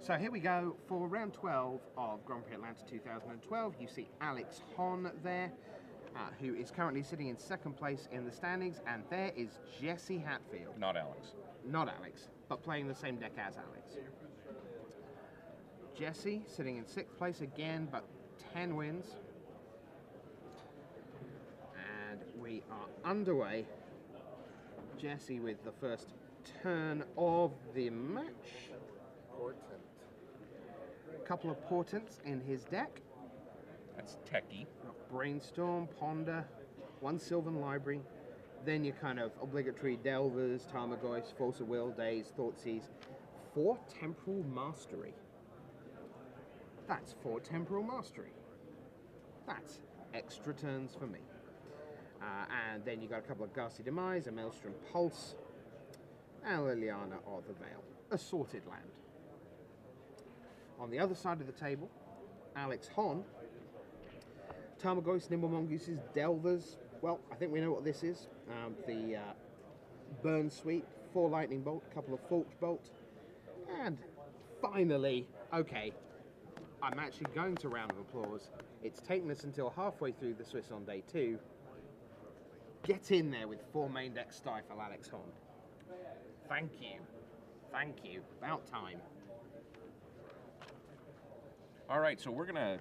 So here we go for round 12 of Grand Prix Atlanta 2012. You see Alex Hon there, who is currently sitting in second place in the standings, and there is Jesse Hatfield. Not Alex. Not Alex, but playing the same deck as Alex. Jesse sitting in sixth place again, but 10 wins. And we are underway. Jesse with the first turn of the match. Portent. A couple of portents in his deck. That's techie. Brainstorm, Ponder, one Sylvan Library, then your kind of obligatory Delvers, Tarmogoyfs, Force of Will, Daze, Thoughtseizes, 4 Temporal Mastery. That's 4 Temporal Mastery. That's extra turns for me. And then you got a couple of Ghastly Demise, a Maelstrom Pulse, and Liliana of the Veil. A sorted land. On the other side of the table, Alex Hon, Tarmogoyfs, Nimble Mongooses, Delvers. Well, I think we know what this is. The Burn Suite, 4 Lightning Bolt, a couple of Forked Bolt, and finally, okay, I'm actually going to round of applause. It's taken us until halfway through the Swiss on day 2. Get in there with 4 main deck Stifle, Alex Hon. Thank you. Thank you. About time. All right, so we're going to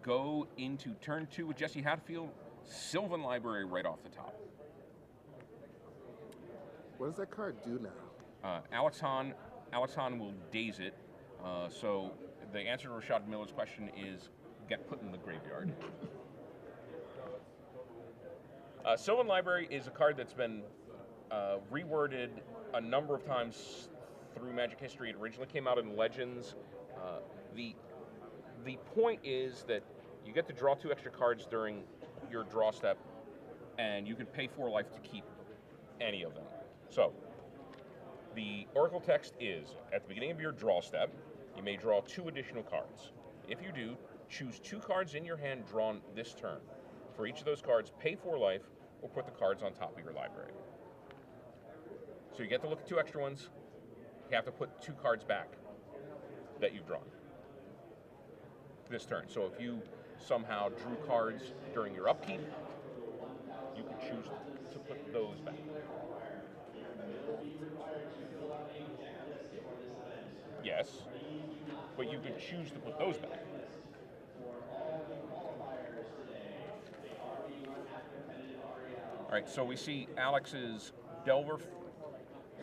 go into turn 2 with Jesse Hatfield. Sylvan Library right off the top. What does that card do now? Alex Hon will daze it. So the answer to Rashad Miller's question is get put in the graveyard. Sylvan Library is a card that's been reworded a number of times through Magic history. It originally came out in Legends. The point is that you get to draw 2 extra cards during your draw step, and you can pay 4 life to keep any of them. So, the Oracle text is, at the beginning of your draw step, you may draw 2 additional cards. If you do, choose 2 cards in your hand drawn this turn. For each of those cards, pay 4 life, or put the cards on top of your library. So you get to look at 2 extra ones. You have to put 2 cards back that you've drawn this turn. So if you somehow drew cards during your upkeep, you can choose to put those back. Yes, but you could choose to put those back. All right, so we see Alex's Delver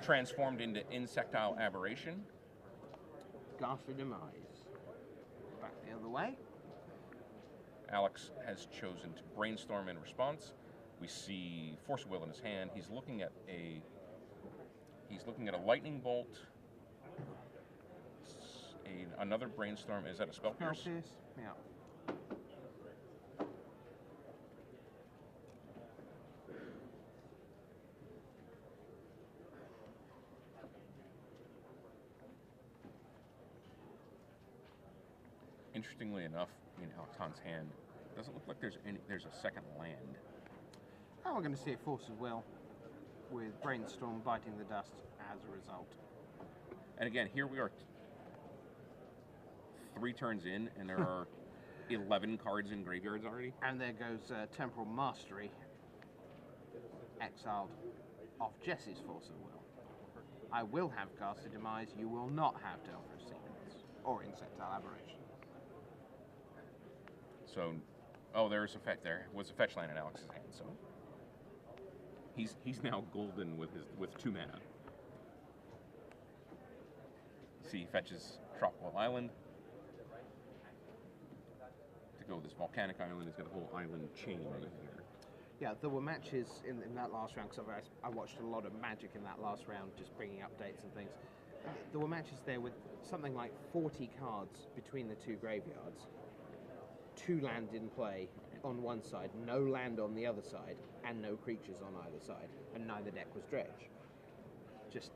transformed into Insectile Aberration. Ghastly Demise. Back the other way. Alex has chosen to brainstorm in response. We see Force of Will in his hand. He's looking at a lightning bolt. Another brainstorm. Is that a spell pierce? Spell pierce, yeah. Interestingly enough, in Alex's hand, it doesn't look like there's a second land. Oh, we're going to see a Force of Will with Brainstorm biting the dust as a result. And again, here we are 3 turns in, and there are 11 cards in graveyards already. And there goes Temporal Mastery, exiled off Jesse's Force of Will. I will have Ghastly Demise, you will not have Delver Sequence or Insectile Aberration. So, there's a fetch. There was a fetch land in Alex's hand. So he's now golden with 2 mana. See, he fetches Tropical Island to go with this Volcanic Island. He's got a whole island chain in here. Yeah, there were matches in that last round, because I watched a lot of Magic in that last round, just bringing updates and things. There were matches there with something like 40 cards between the 2 graveyards. 2 land in play on one side, no land on the other side, and no creatures on either side, and neither deck was dredge. Just,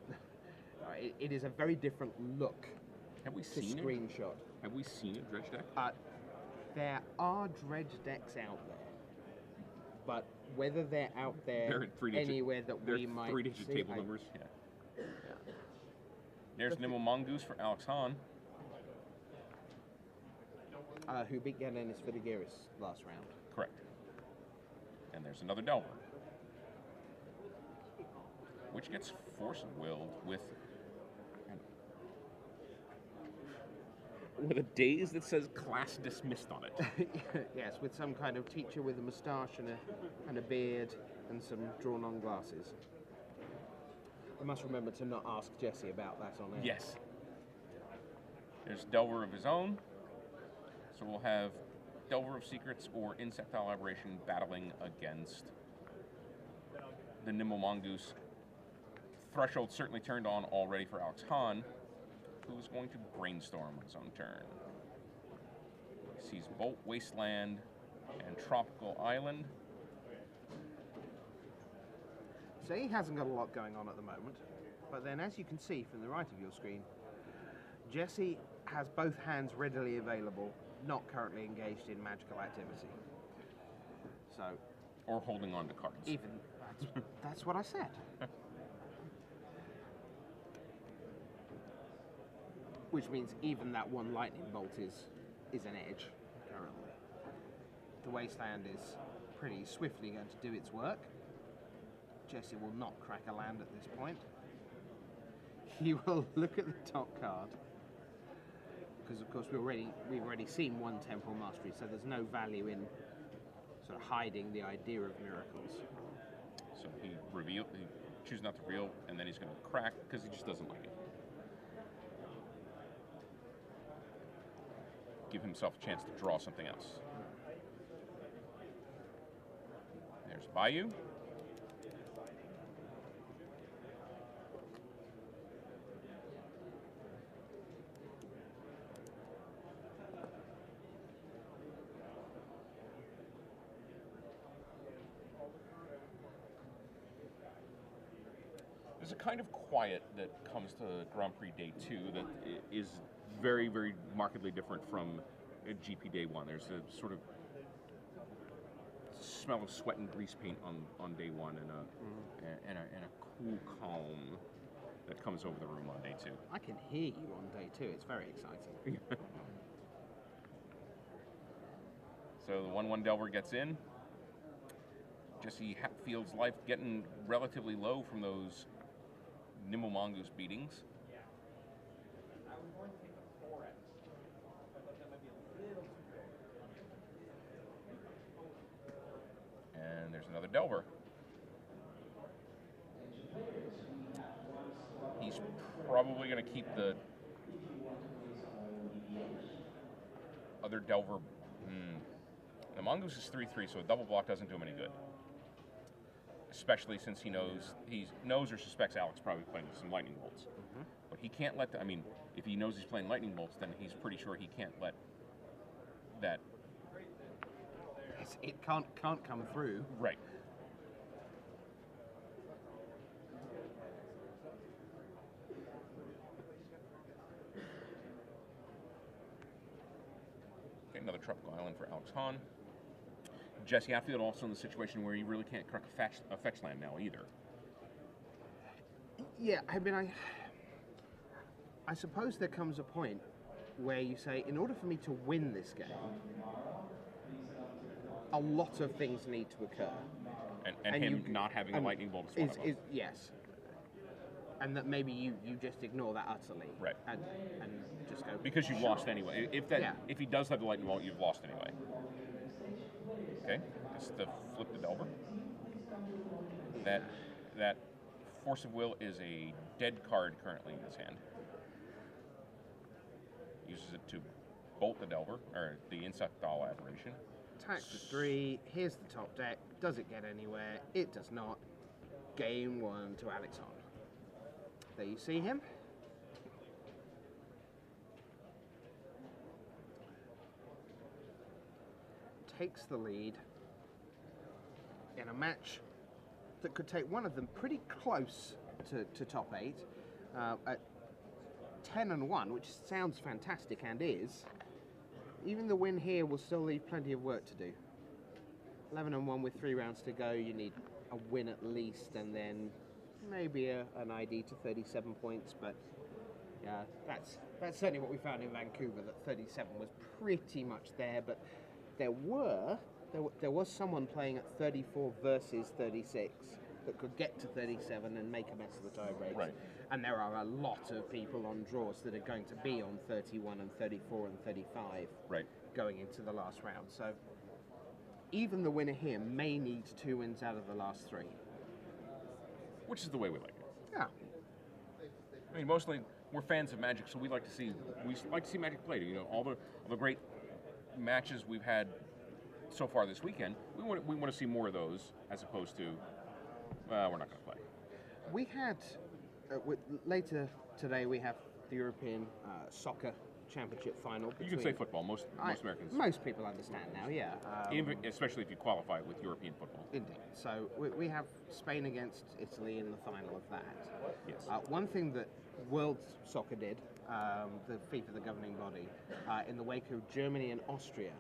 it is a very different look. Have we seen it? Screenshot. Have we seen a dredge deck? There are dredge decks out there, but whether they're out there anywhere that we might see, three-digit table numbers. Yeah. There's Nimble Mongoose for Alex Hahn. Who beat Ganenis Vidigiris last round. Correct. And there's another Delver, which gets force willed with a daze that says class dismissed on it. Yes, with some kind of teacher with a moustache and a beard and some drawn-on glasses. I must remember to not ask Jesse about that on air. Yes. There's Delver of his own. So we'll have Delver of Secrets or Insectile Aberration battling against the Nimble Mongoose. Threshold certainly turned on already for Alex Hahn, who is going to brainstorm on his own turn. He sees Bolt, Wasteland, and Tropical Island. So he hasn't got a lot going on at the moment, but then as you can see from the right of your screen, Jesse has both hands readily available, not currently engaged in magical activity. So, or holding on to cards. Even that's what I said. Which means even that one lightning bolt is an edge currently. The Wasteland is pretty swiftly going to do its work. Jesse will not crack a land at this point. He will look at the top card, because of course we've already seen one Temporal Mastery, so there's no value in sort of hiding the idea of miracles. So he chooses not to reveal, and then he's going to crack because he just doesn't like it. Give himself a chance to draw something else. There's Bayou. There's a kind of quiet that comes to Grand Prix Day 2 that is very, very markedly different from GP Day 1. There's a sort of smell of sweat and grease paint on Day 1 and a cool calm that comes over the room on Day 2. I can hear you on Day 2. It's very exciting. So the 1/1 Delver gets in. Jesse Hatfield's life getting relatively low from those Nimble Mongoose beatings. And there's another Delver. He's probably going to keep the other Delver. The Mongoose is 3/3, so a double block doesn't do him any good. Especially since he knows or suspects Alex probably playing some lightning bolts. Mm-hmm. But he can't let if he knows he's playing lightning bolts, then he's pretty sure he can't let that. It can't come through. Right. Okay, another Tropical Island for Alex Hahn. Jesse Hatfield also in the situation where he really can't crack a fetch land now either. Yeah, I mean, I suppose there comes a point where you say, in order for me to win this game, a lot of things need to occur. And him not having a lightning bolt is one of them. Yes. And that maybe you just ignore that utterly. Right. And just go... Because you've lost anyway. If he does have the lightning bolt, you've lost anyway. Okay, this is the flip the Delver. That Force of Will is a dead card currently in his hand. Uses it to bolt the Delver, or the Insectile Aberration. Attack for 3, here's the top deck. Does it get anywhere? It does not. Game 1 to Alex Hahn. There you see him. Takes the lead in a match that could take one of them pretty close to top 8 at 10-1, which sounds fantastic and is. Even the win here will still leave plenty of work to do. 11-1 with 3 rounds to go. You need a win at least, and then maybe an ID to 37 points, but Yeah, that's certainly what we found in Vancouver. That 37 was pretty much there, but there was someone playing at 34 versus 36 that could get to 37 and make a mess of the tie breaks. Right. And there are a lot of people on draws that are going to be on 31 and 34 and 35 Right. going into the last round. So even the winner here may need 2 wins out of the last 3. Which is the way we like it. Yeah. I mean, mostly we're fans of Magic, so we like to see Magic played. You know, all the great matches we've had so far this weekend. We want to see more of those as opposed to we're not going to play. We had later today. We have the European Soccer Championship final. You can say football. Most Americans. Most people understand now. Yeah. Especially if you qualify with European football. Indeed. So we have Spain against Italy in the final of that. Yes. One thing that World Soccer did, the FIFA, the governing body, in the wake of Germany and Austria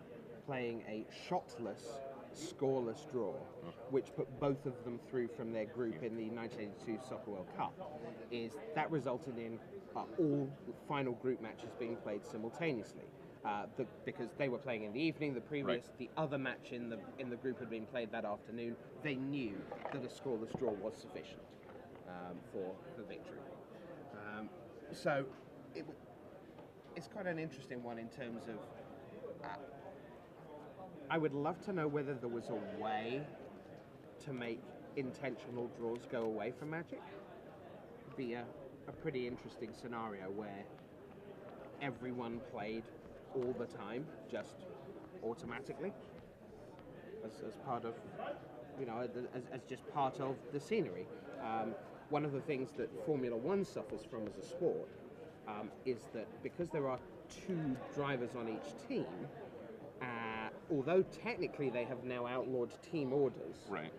playing a shotless, scoreless draw, which put both of them through from their group in the 1982 Soccer World Cup, is that resulted in all final group matches being played simultaneously. Because they were playing in the evening, the other match in the group had been played that afternoon. They knew that a scoreless draw was sufficient for victory. So it's quite an interesting one in terms of. I would love to know whether there was a way to make intentional draws go away from Magic. It'd be a pretty interesting scenario where everyone played all the time, just automatically, as part of, as just part of the scenery. One of the things that Formula One suffers from as a sport is that because there are 2 drivers on each team, although technically they have now outlawed team orders, Right.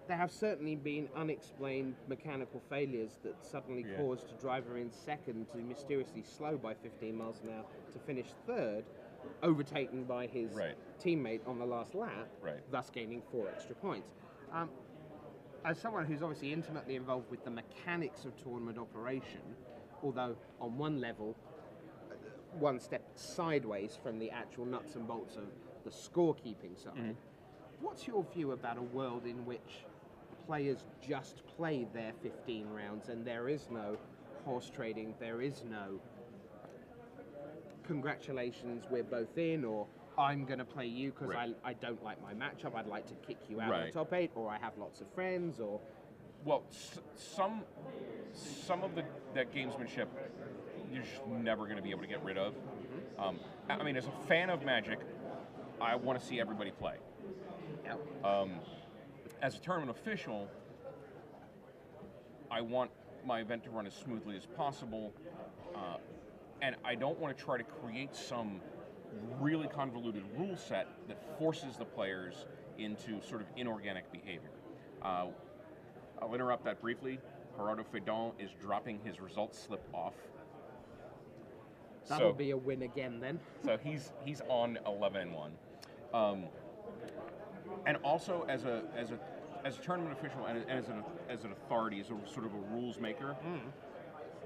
there have certainly been unexplained mechanical failures that suddenly caused a driver in second to mysteriously slow by 15 miles an hour to finish third, overtaken by his teammate on the last lap, thus gaining 4 extra points. As someone who's obviously intimately involved with the mechanics of tournament operation, although on one level, one step sideways from the actual nuts and bolts of the scorekeeping side, what's your view about a world in which players just play their 15 rounds and there is no horse trading, there is no congratulations, we're both in, or I'm going to play you because I don't like my matchup, I'd like to kick you out of the top 8, or I have lots of friends, or... Well, some of that gamesmanship you're just never going to be able to get rid of. I mean, as a fan of Magic, I want to see everybody play. As a tournament official, I want my event to run as smoothly as possible, and I don't want to try to create some really convoluted rule set that forces the players into sort of inorganic behavior. I'll interrupt that briefly. Gerardo Fedon is dropping his results slip off. That'll be a win again then. So he's on 11-1. And also as a tournament official and as an authority, as a sort of a rules maker,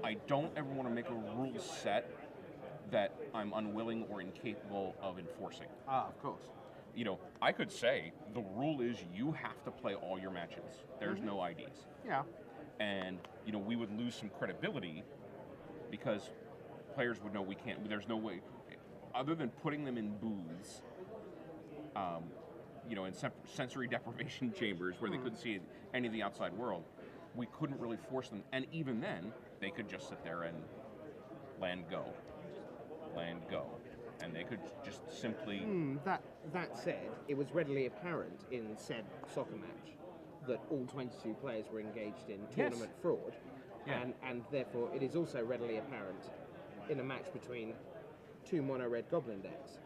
I don't ever want to make a rule set that I'm unwilling or incapable of enforcing. Of course. You know, I could say the rule is you have to play all your matches. There's no IDs. Yeah. And, you know, we would lose some credibility because players would know we can't, there's no way, other than putting them in booths, you know, in sensory deprivation chambers where they couldn't see any of the outside world, we couldn't really force them. And even then, they could just sit there and land go. And they could just simply... That said, it was readily apparent in said soccer match that all 22 players were engaged in tournament fraud. Yeah. And therefore it is also readily apparent in a match between 2 mono-red goblin decks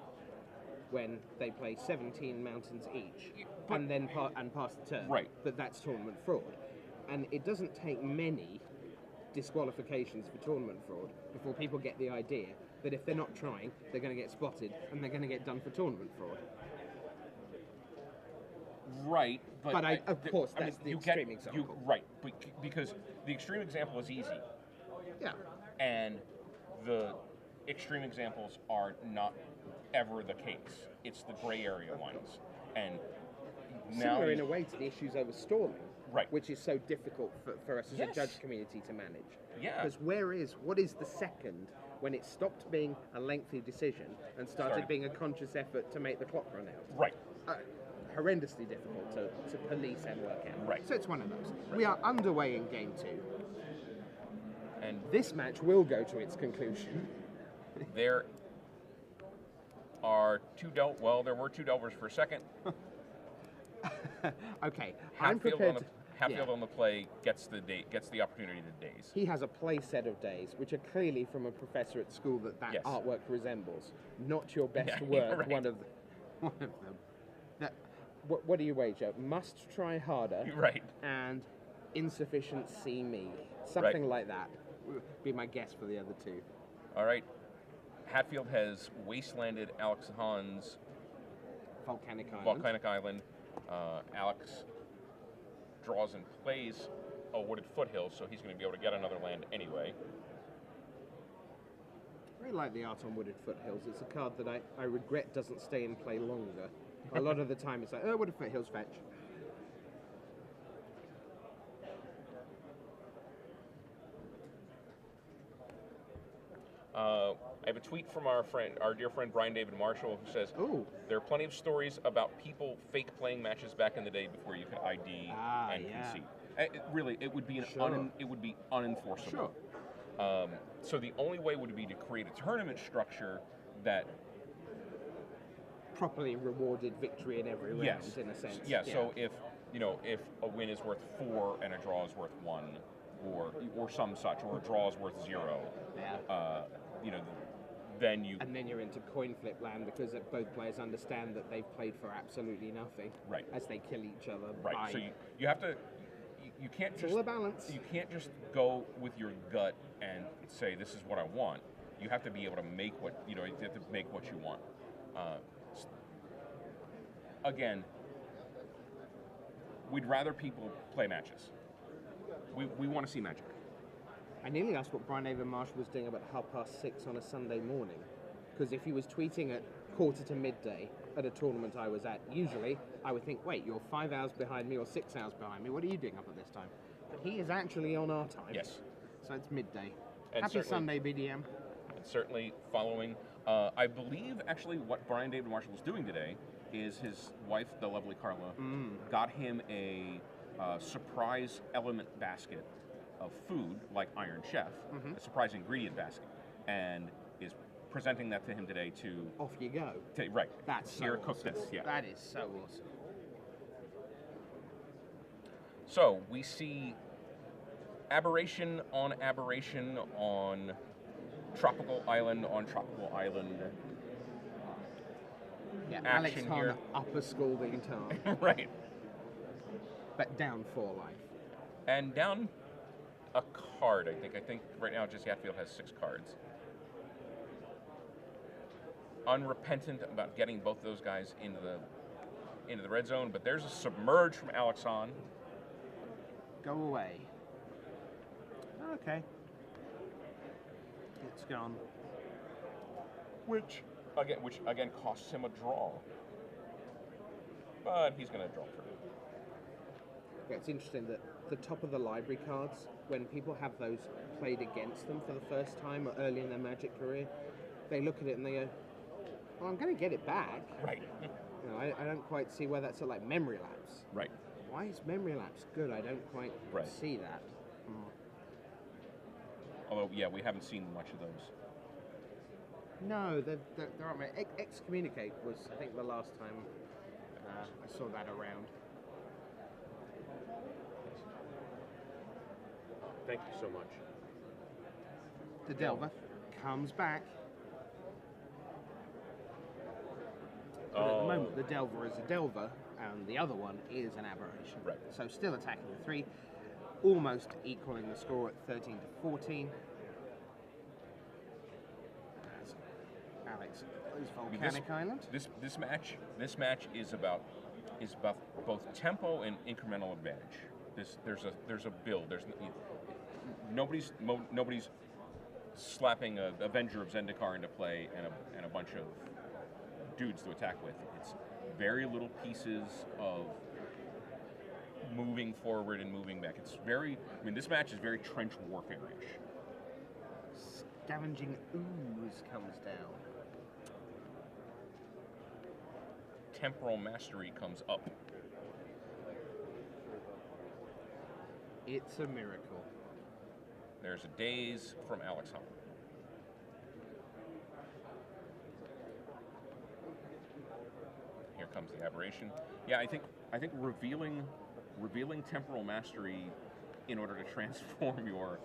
when they play 17 mountains each and then pass the turn. Right. That's tournament fraud. And it doesn't take many disqualifications for tournament fraud before people get the idea that if they're not trying, they're going to get spotted and they're going to get done for tournament fraud. Right, but of course, that's the extreme example. Right, because the extreme example is easy. Yeah. And the extreme examples are not ever the case. It's the gray area ones. And now similar in a way to the issues over stalling, right, which is so difficult for us as yes. a judge community to manage. Yeah. Because what is the second when it stopped being a lengthy decision and started being a conscious effort to make the clock run out? Right. Horrendously difficult to police and work out. Right. So it's one of those. Right. We are underway in game 2. And this match will go to its conclusion. There are there were two delvers for a second. Okay, I'm prepared. Hatfield on the play gets the opportunity to daze. He has a play set of days, which are clearly from a professor at school that yes. artwork resembles. Not your best work. Right. One of them. What do you wager? Must try harder. Right. And insufficient see me. Something like that would be my guess for the other two. All right. Hatfield has wastelanded Alex Hahn's Volcanic Island. Alex draws and plays a wooded foothill, so he's going to be able to get another land anyway. I really like the art on wooded foothills. It's a card that I regret doesn't stay in play longer. A lot of the time it's like, oh, wooded foothills fetch. I have a tweet from our dear friend Brian David Marshall, who says, "Ooh, there are plenty of stories about people fake playing matches back in the day before you could ID and concede. It would be unenforceable. Sure. So the only way would be to create a tournament structure that properly rewarded victory in every round, in a sense. Yeah. So if a win is worth 4 and a draw is worth 1, or some such, or a draw is worth 0. Yeah. Then you... And then you're into coin flip land because both players understand that they've played for absolutely nothing. Right. As they kill each other. Right. So you have to... You can't it's all a balance. You can't just go with your gut and say, this is what I want. You have to be able to make what... You have to make what you want. Again, we'd rather people play matches. We want to see magic. I nearly asked what Brian David Marshall was doing about 6:30 on a Sunday morning. Because if he was tweeting at quarter to midday at a tournament I was at, usually I would think, wait, you're 5 hours behind me or 6 hours behind me. What are you doing up at this time? But he is actually on our time. Yes. So it's midday. And Happy Sunday, BDM. And certainly following, I believe actually what Brian David Marshall is doing today is his wife, the lovely Carla, got him a surprise element basket of food, like Iron Chef, a surprise ingredient basket, and is presenting that to him today to... Off you go. Right. That's so here, awesome. cook this. Yeah. That is so awesome. So, we see aberration on tropical island on tropical island. Yeah, Action Alex here. Hahn up a scalding time. Right. But down 4 life. And down a card, I think. I think right now just Hatfield has 6 cards. Unrepentant about getting both those guys into the red zone, but there's a submerge from Alex Hahn. Go away. Okay. It's gone. Which again costs him a draw. But he's going to draw through. Yeah, it's interesting that the top of the library cards, when people have those played against them for the first time or early in their Magic career, they look at it and they go, well, I'm going to get it back. Right. I don't quite see where that's like memory lapse. Right. Why is memory lapse good? I don't quite see that. Although, yeah, we haven't seen much of those. No, there aren't many. Excommunicate was, I think, the last time I saw that around. Thank you so much. The Delver comes back. But at the moment, the Delver is a Delver, and the other one is an aberration. Right. So still attacking the 3, almost equaling the score at 13 to 14. As Alex plays Volcanic Island. This match is about both tempo and incremental advantage. There's a build. Nobody's slapping a Avenger of Zendikar into play and a bunch of dudes to attack with. It's very little pieces of moving forward and moving back. It's very, I mean, this match is very trench warfare-ish. Scavenging ooze comes down. Temporal Mastery comes up. It's a miracle. There's a Daze from Alex Hon. Here comes the Aberration. Yeah, I think revealing Temporal Mastery in order to transform your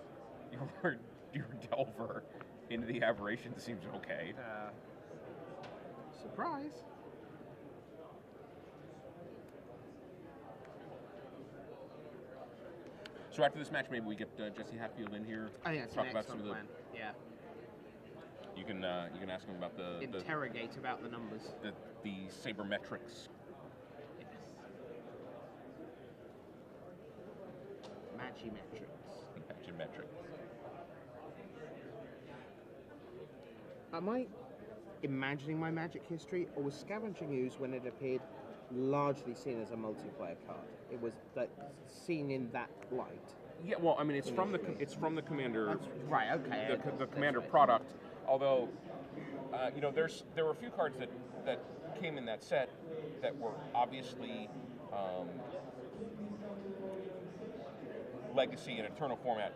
Delver into the Aberration seems okay. Surprise. So after this match, maybe we get Jesse Hatfield in here. I think that's talk an about some excellent of the. plan. Yeah. You can ask him about the Interrogate about the numbers. the sabermetrics. Yes. Magimetrics. Metrics. Am I imagining my Magic history, or was Scavenging Ooze, when it appeared, largely seen as a multiplayer card? It was seen in that light. Yeah, well, I mean, it's from the Commander. That's right. Okay. The Commander product. Although, there were a few cards that came in that set that were obviously Legacy and Eternal format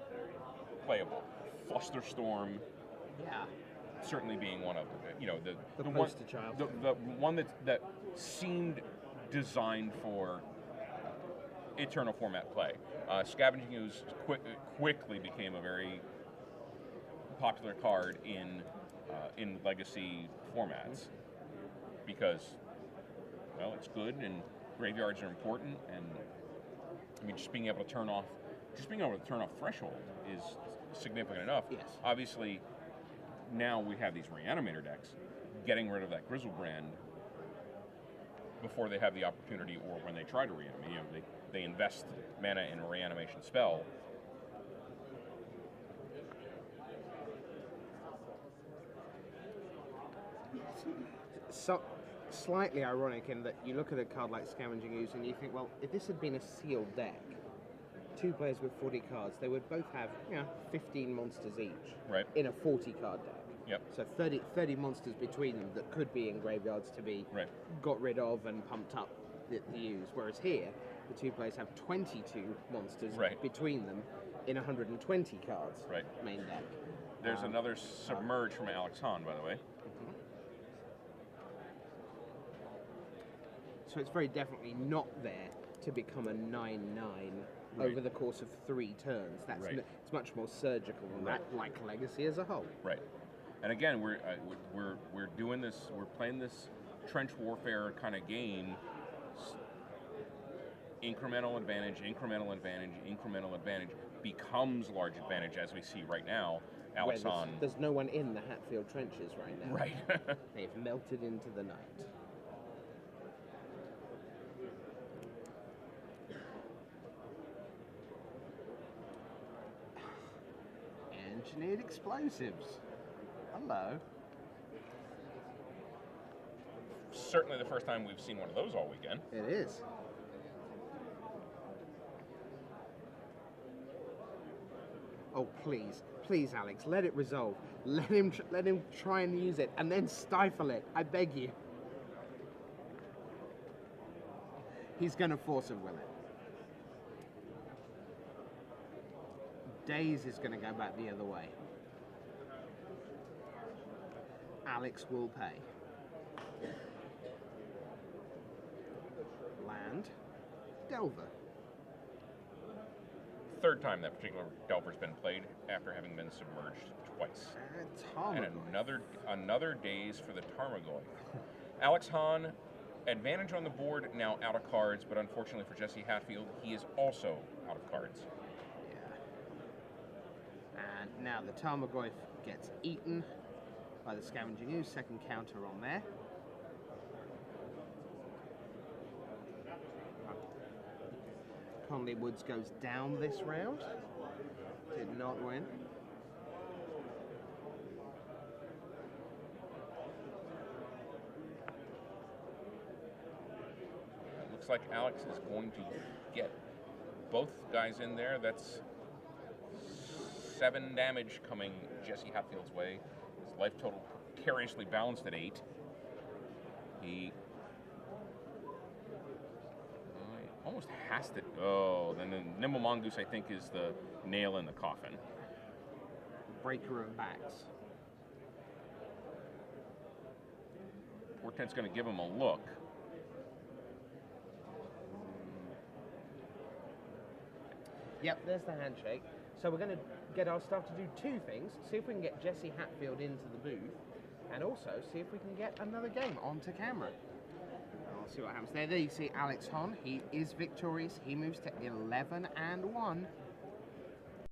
playable. Flusterstorm. Yeah. Certainly being one of them. The one, poster child. the one that seemed designed for Eternal format play. Scavenging Ooze quickly became a very popular card in Legacy formats because, well, it's good and graveyards are important, and I mean just being able to turn off Threshold is significant enough. Yes. Obviously, now we have these Reanimator decks. Getting rid of that Grizzlebrand before they have the opportunity, or when they try to reanimate, they invest mana in a reanimation spell. So, slightly ironic in that you look at a card like Scavenging Ooze and you think, well, if this had been a sealed deck, two players with 40 cards, they would both have 15 monsters each. Right. In a 40 card deck. Yep. So 30 monsters between them that could be in graveyards to be got rid of and pumped up the use. Whereas here, the two players have 22 monsters between them in 120 cards main deck. There's another Submerge from Alex Hon, by the way. So it's very definitely not there to become a 9/9 over the course of 3 turns. That's it's much more surgical than that, like Legacy as a whole. Right. And again, we're doing this. We're playing this trench warfare kind of game. Incremental advantage, incremental advantage, incremental advantage becomes large advantage, as we see right now. Alex Hon. There's no one in the Hatfield trenches right now. Right. They've melted into the night. Engineered explosives. Hello. Certainly the first time we've seen one of those all weekend. It is. Oh, please, please, Alex, let it resolve. Let him try and use it, and then stifle it. I beg you. He's going to force a will it. Daze is going to go back the other way. Alex will pay. Land. Delver. Third time that particular Delver's been played after having been submerged twice. And another Daze for the Tarmogoyf. Alex Hon, advantage on the board, now out of cards, but unfortunately for Jesse Hatfield, he is also out of cards. And now the Tarmogoyf gets eaten by the Scavenging Ooze. Second counter on there. Conley Woods goes down this round. Did not win. looks like Alex is going to get both guys in there. That's 7 damage coming Jesse Hatfield's way. His life total precariously balanced at 8. He almost has to. Oh, then the Nimble Mongoose, I think, is the nail in the coffin. Breaker of backs. Portent's going to give him a look. Yep, there's the handshake. So we're going to get our staff to do 2 things. See if we can get Jesse Hatfield into the booth, and also see if we can get another game onto camera. And we'll see what happens there. There you see Alex Hon. He is victorious. He moves to 11-1.